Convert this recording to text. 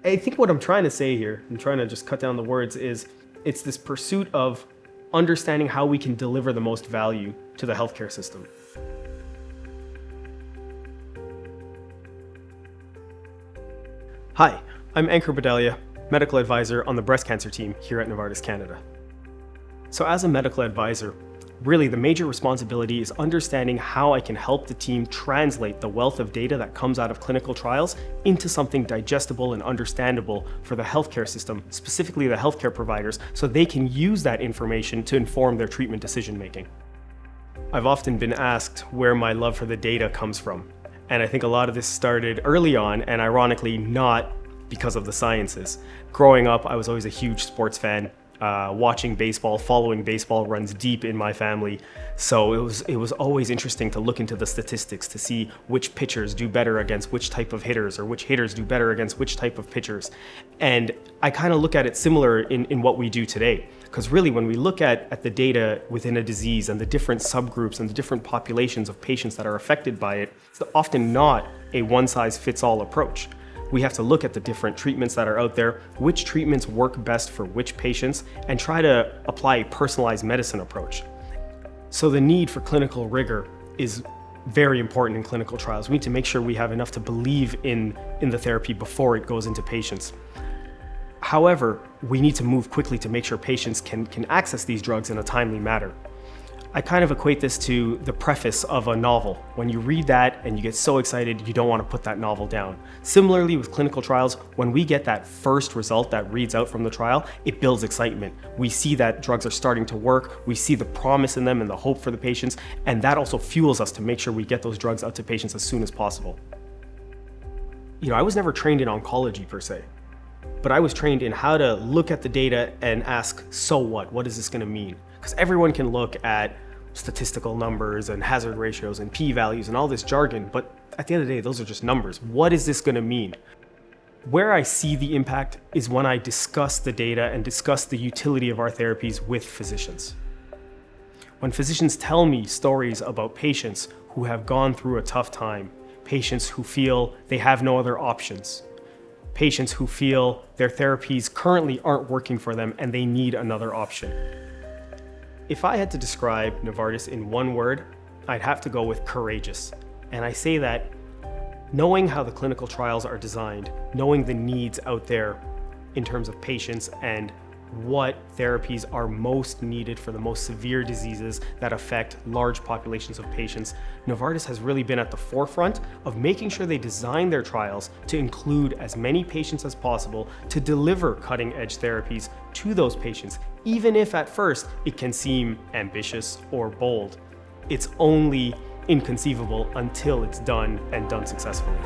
I think what I'm trying to say here, I'm trying to just cut down the words, is it's this pursuit of understanding how we can deliver the most value to the healthcare system. Hi, I'm Ankur Bodalia, medical advisor on the breast cancer team here at Novartis Canada. So as a medical advisor, really the major responsibility is understanding how I can help the team translate the wealth of data that comes out of clinical trials into something digestible and understandable for the healthcare system, specifically the healthcare providers, so they can use that information to inform their treatment decision making. I've often been asked where my love for the data comes from. And I think a lot of this started early on, and ironically not because of the sciences. Growing up, I was always a huge sports fan. Watching baseball, following baseball runs deep in my family. So it was always interesting to look into the statistics to see which pitchers do better against which type of hitters, or which hitters do better against which type of pitchers. And I kind of look at it similar in what we do today. Because really, when we look at the data within a disease and the different subgroups and the different populations of patients that are affected by it, it's often not a one-size-fits-all approach. We have to look at the different treatments that are out there, which treatments work best for which patients, and try to apply a personalized medicine approach. So the need for clinical rigor is very important in clinical trials. We need to make sure we have enough to believe in the therapy before it goes into patients. However, we need to move quickly to make sure patients can access these drugs in a timely manner. I kind of equate this to the preface of a novel. When you read that and you get so excited, you don't want to put that novel down. Similarly with clinical trials, when we get that first result that reads out from the trial, it builds excitement. We see that drugs are starting to work, we see the promise in them and the hope for the patients, and that also fuels us to make sure we get those drugs out to patients as soon as possible. I was never trained in oncology per se, but I was trained in how to look at the data and ask, so what? What is this going to mean? Because everyone can look at statistical numbers and hazard ratios and p-values and all this jargon, but at the end of the day, those are just numbers. What is this going to mean? Where I see the impact is when I discuss the data and discuss the utility of our therapies with physicians. When physicians tell me stories about patients who have gone through a tough time, patients who feel they have no other options, patients who feel their therapies currently aren't working for them and they need another option. If I had to describe Novartis in one word, I'd have to go with courageous. And I say that knowing how the clinical trials are designed, knowing the needs out there in terms of patients and what therapies are most needed for the most severe diseases that affect large populations of patients, Novartis has really been at the forefront of making sure they design their trials to include as many patients as possible to deliver cutting-edge therapies to those patients, even if at first it can seem ambitious or bold. It's only inconceivable until it's done and done successfully.